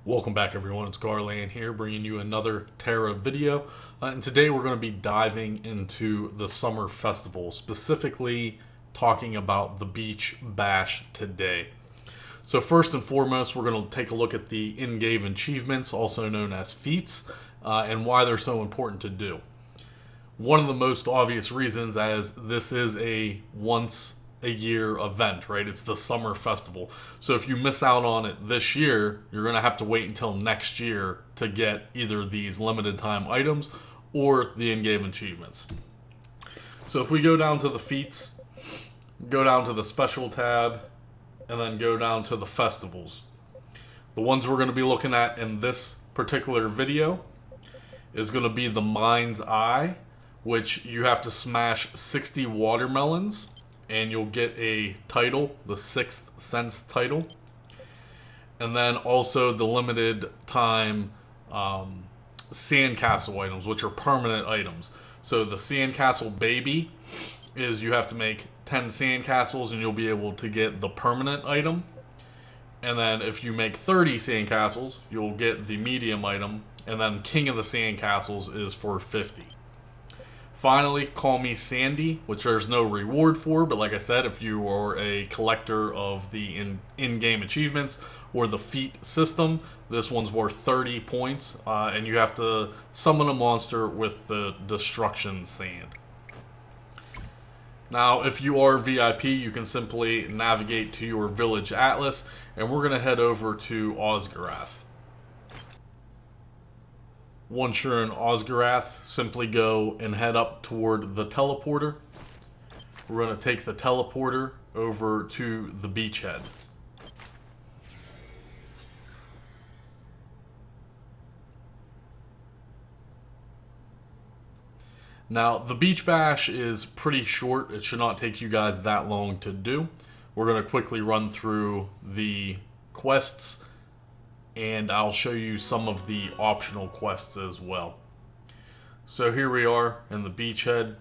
Welcome back everyone, it's Garland here bringing you another Tera video. And today we're going to be diving into the summer festival, specifically talking about the Beach Bash today. So first and foremost, we're going to take a look at the in-game achievements, also known as feats, and why they're so important to do. One of the most obvious reasons, as this is a once a year event, right? It's the summer festival. So if you miss out on it this year, you're going to have to wait until next year to get either these limited time items or the in-game achievements. So if we go down to the feats, go down to the special tab, and then go down to the festivals. The ones we're going to be looking at in this particular video is going to be the Mind's Eye, which you have to smash 60 watermelons and you'll get a title, the Sixth Sense title. And then also the limited time sandcastle items, which are permanent items. So the sandcastle baby is you have to make 10 sandcastles and you'll be able to get the permanent item. And then if you make 30 sandcastles, you'll get the medium item. And then King of the Sandcastles is for 50. Finally, Call Me Sandy, which there's no reward for, but like I said, if you are a collector of the in-game achievements or the feat system, this one's worth 30 points, and you have to summon a monster with the Destruction Sand. Now, if you are VIP, you can simply navigate to your Village Atlas, and we're going to head over to Osgarath. Once you're in Osgarath, simply go and head up toward the teleporter. We're going to take the teleporter over to the beachhead. Now, the Beach Bash is pretty short. It should not take you guys that long to do. We're going to quickly run through the quests, and I'll show you some of the optional quests as well. So here we are in the beachhead.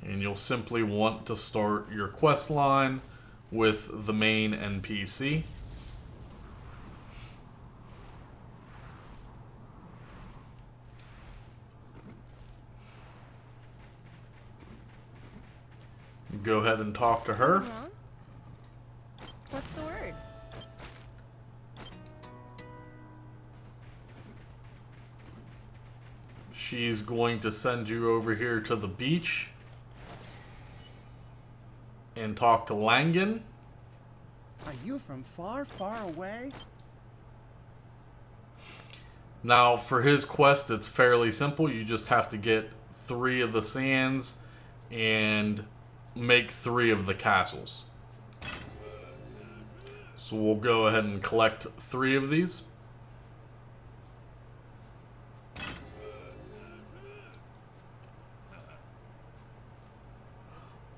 And you'll simply want to start your quest line with the main NPC. Go ahead and talk to her. What's the word? She's going to send you over here to the beach and talk to Langan. Are you from far, far away? Now, for his quest, it's fairly simple. You just have to get 3 of the sands and make 3 of the castles. So we'll go ahead and collect 3 of these.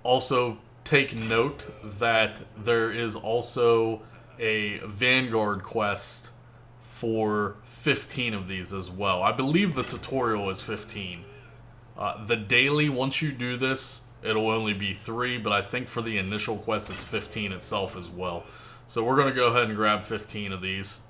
Also, take note that there is also a Vanguard quest for 15 of these as well. I believe the tutorial is 15. The daily, once you do this, it'll only be 3, but I think for the initial quest it's 15 itself as well. So we're going to go ahead and grab 15 of these.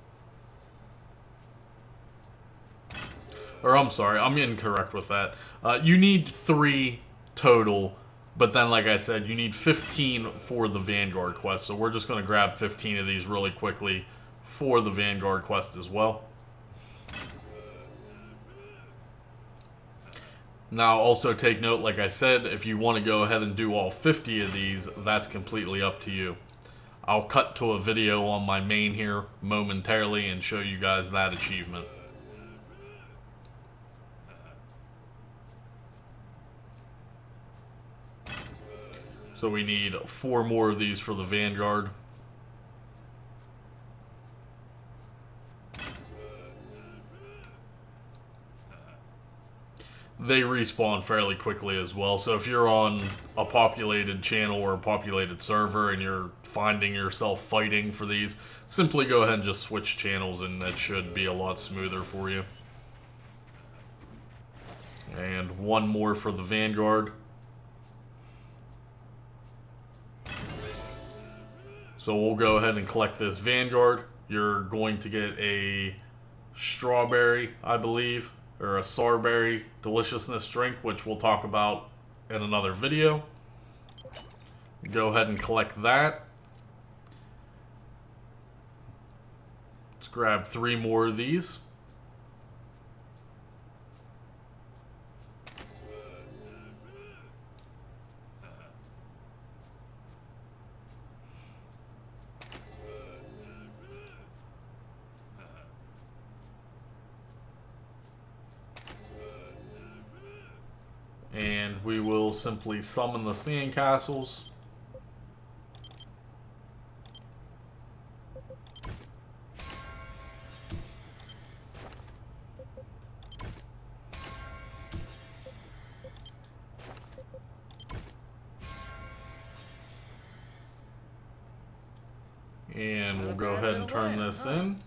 Or I'm sorry, I'm incorrect with that. You need 3 total, but then like I said, you need 15 for the Vanguard quest. So we're just going to grab 15 of these really quickly for the Vanguard quest as well. Now also take note, like I said, if you want to go ahead and do all 50 of these, that's completely up to you. I'll cut to a video on my main here momentarily and show you guys that achievement. So we need 4 more of these for the Vanguard. They respawn fairly quickly as well, so if you're on a populated channel or a populated server and you're finding yourself fighting for these, simply go ahead and just switch channels and that should be a lot smoother for you. And 1 more for the Vanguard. So we'll go ahead and collect this Vanguard. You're going to get a strawberry, I believe, or a sourberry deliciousness drink, which we'll talk about in another video. Go ahead and collect that. Let's grab 3 more of these. And we will simply summon the sandcastles. And we'll go ahead and turn this in.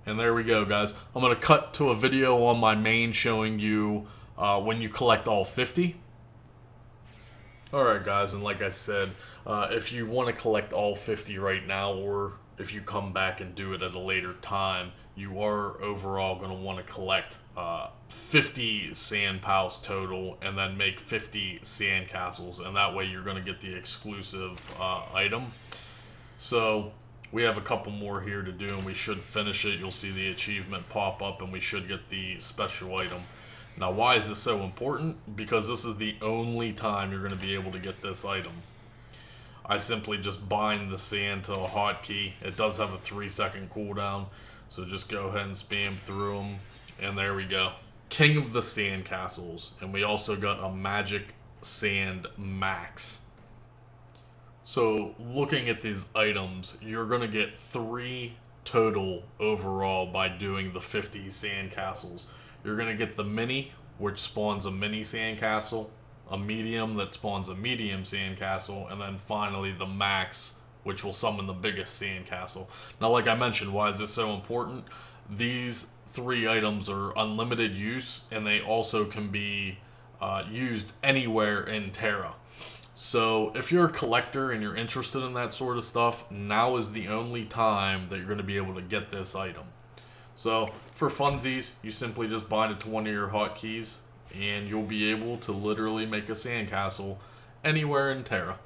And there we go, guys. I'm going to cut to a video on my main showing you when you collect all 50. Alright, guys, and like I said, if you want to collect all 50 right now, or if you come back and do it at a later time, you are overall going to want to collect 50 sand pals total, and then make 50 sand castles, and that way you're going to get the exclusive item. So we have a couple more here to do, and we should finish it. You'll see the achievement pop up, and we should get the special item. Now, why is this so important? Because this is the only time you're going to be able to get this item. I simply just bind the sand to a hotkey. It does have a 3-second cooldown, so just go ahead and spam through them, and there we go. King of the Sand Castles, and we also got a Magic Sand Max. So, looking at these items, you're going to get 3 total overall by doing the 50 sandcastles. You're going to get the mini, which spawns a mini sandcastle, a medium that spawns a medium sandcastle, and then finally the max, which will summon the biggest sandcastle. Now, like I mentioned, why is this so important? These 3 items are unlimited use, and they also can be used anywhere in Tera. So if you're a collector and you're interested in that sort of stuff, now is the only time that you're going to be able to get this item. So for funsies, you simply just bind it to one of your hotkeys, and you'll be able to literally make a sandcastle anywhere in Tera.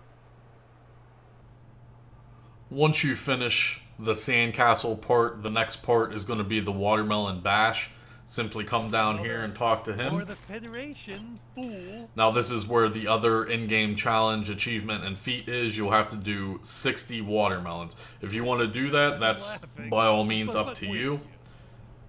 Once you finish the sandcastle part, the next part is going to be the watermelon bash. Simply come down here and talk to him. For the Federation, fool. Now this is where the other in-game challenge, achievement, and feat is. You'll have to do 60 watermelons. If you want to do that, that's by all means up to you.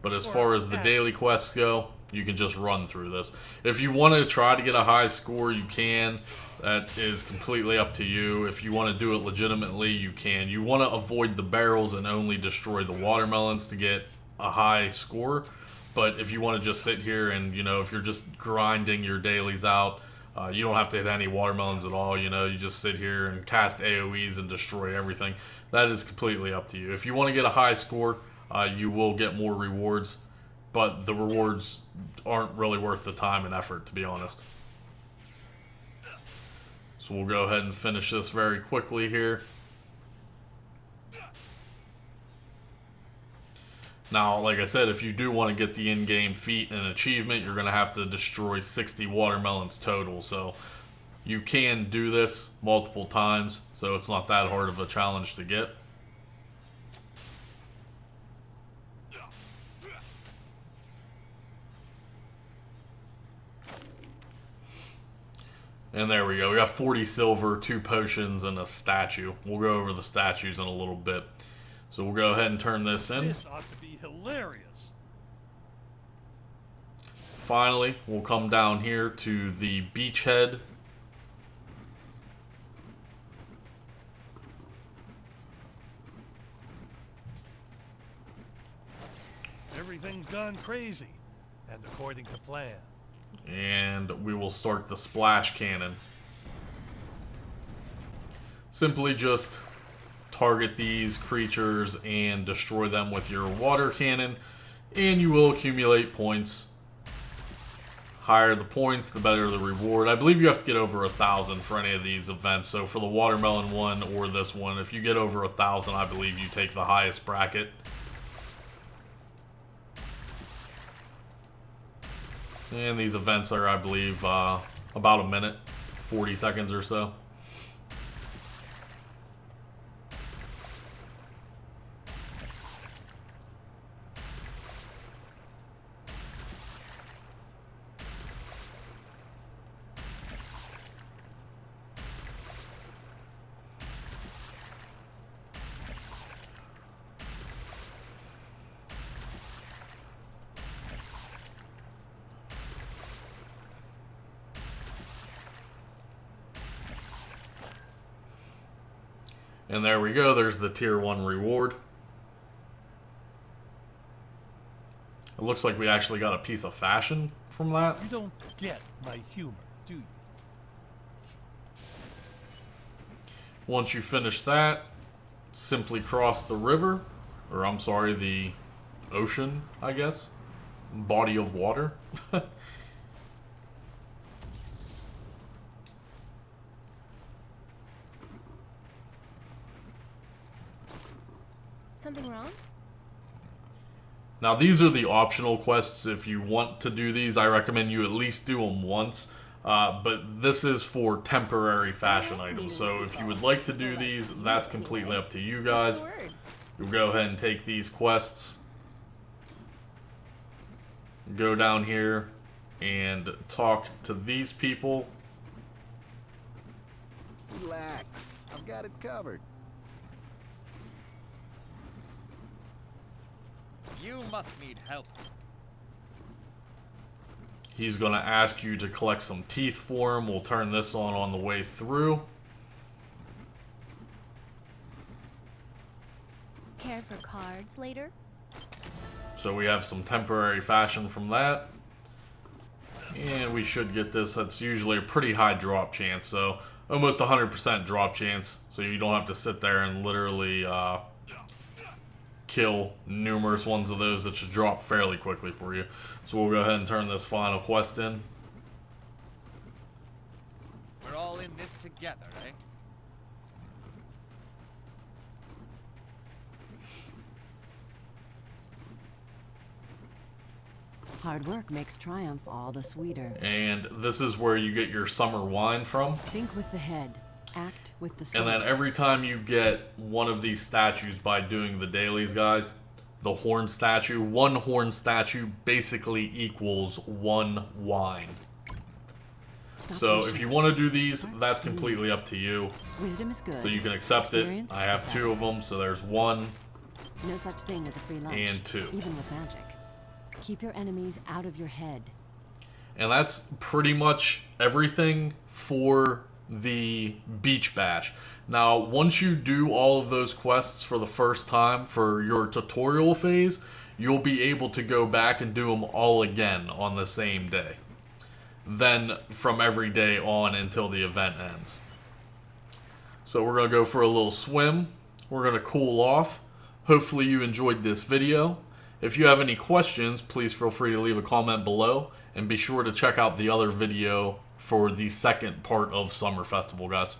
But as far as the daily quests go, you can just run through this. If you want to try to get a high score, you can. That is completely up to you. If you want to do it legitimately, you can. You want to avoid the barrels and only destroy the watermelons to get a high score. But if you want to just sit here and, you know, if you're just grinding your dailies out, you don't have to hit any watermelons at all, you know, you just sit here and cast AoEs and destroy everything. That is completely up to you. If you want to get a high score, you will get more rewards, but the rewards aren't really worth the time and effort, to be honest. So we'll go ahead and finish this very quickly here. Now, like I said, if you do want to get the in-game feat and achievement, you're going to have to destroy 60 watermelons total. So you can do this multiple times, so it's not that hard of a challenge to get. And there we go. We got 40 silver, 2 potions, and a statue. We'll go over the statues in a little bit. So we'll go ahead and turn this in. This ought to be hilarious. Finally, we'll come down here to the beachhead. Everything's gone crazy, and according to plan. And we will start the splash cannon. Simply just target these creatures and destroy them with your water cannon, and you will accumulate points. Higher the points, the better the reward. I believe you have to get over 1,000 for any of these events. So for the watermelon one or this one, if you get over 1,000, I believe you take the highest bracket. And these events are, I believe, about a minute, 40 seconds or so. And there we go, there's the tier 1 reward. It looks like we actually got a piece of fashion from that. You don't get my humor, do you? Once you finish that, simply cross the river, or I'm sorry, the ocean, I guess. Body of water. Something wrong? Now these are the optional quests. If you want to do these, I recommend you at least do them once. But this is for temporary fashion items. So if you would like to do these, that's completely up to you guys. You'll go ahead and take these quests. Go down here and talk to these people. Relax. I've got it covered. You must need help. He's going to ask you to collect some teeth for him. We'll turn this on the way through. Care for cards later? So we have some temporary fashion from that. And we should get this. That's usually a pretty high drop chance. So almost 100% drop chance. So you don't have to sit there and literally kill numerous ones of those. That should drop fairly quickly for you. So we'll go ahead and turn this final quest in. We're all in this together, eh? Hard work makes triumph all the sweeter. And this is where you get your summer wine from. Think with the head, act with the soul. And then every time you get one of these statues by doing the dailies, guys, the horn statue, one horn statue basically equals one wine. So if you want to do these, that's completely up to you. Wisdom is good. So you can accept it. I have 2 of them, so there's 1 No such thing as a free lunch. and 2. Even with magic. Keep your enemies out of your head. And that's pretty much everything for the beach bash. Now, once you do all of those quests for the first time for your tutorial phase, you'll be able to go back and do them all again on the same day. Then from every day on until the event ends. So we're going to go for a little swim. We're going to cool off. Hopefully you enjoyed this video. If you have any questions, please feel free to leave a comment below. And be sure to check out the other video for the second part of Summer Festival, guys.